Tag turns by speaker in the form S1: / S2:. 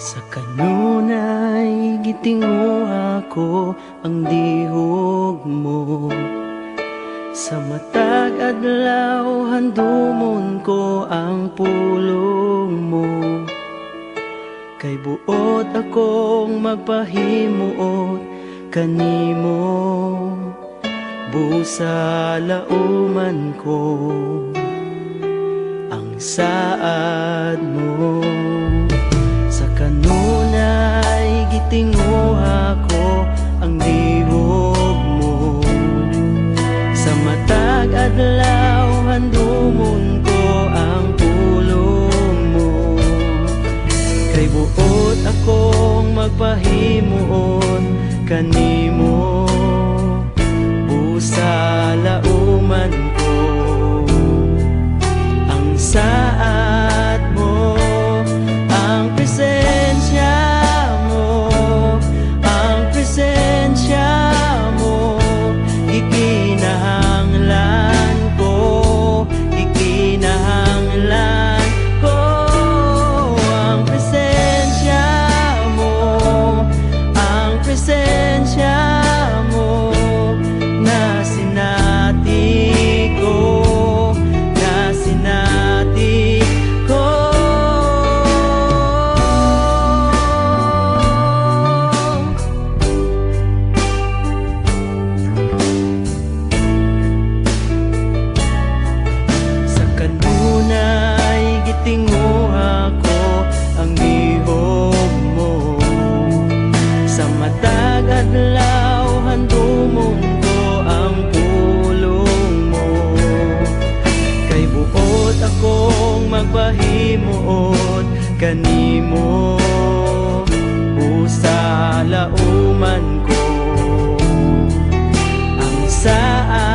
S1: Sa kanunay gitinguha ko ang dihog mo. Sa matag adlaw handumon ko ang pulong mo. Kay buot akong magpahimuot kanimo, busa lauman ko ang saad mo. Sa kanunay gitinguha ko ang dihog mo. Sa matag adlaw handumon ko ang pulong mo. Kay buot akong magpahimuot kanimo, busa lauman ko ang saad mo. Ang presensya mo, ang presensya mo, ikinahanglan ko, ikinahanglan ko. Ang presensya mo, ang presensya mo, na sinati ko, na sinati ko. Sa kanunay gitinguha ko ang dihog mo. Sa matag adlaw handumon ko ang pulong mo. Kay buot akong magpahimuot kanimo, busa lauman ko ang saad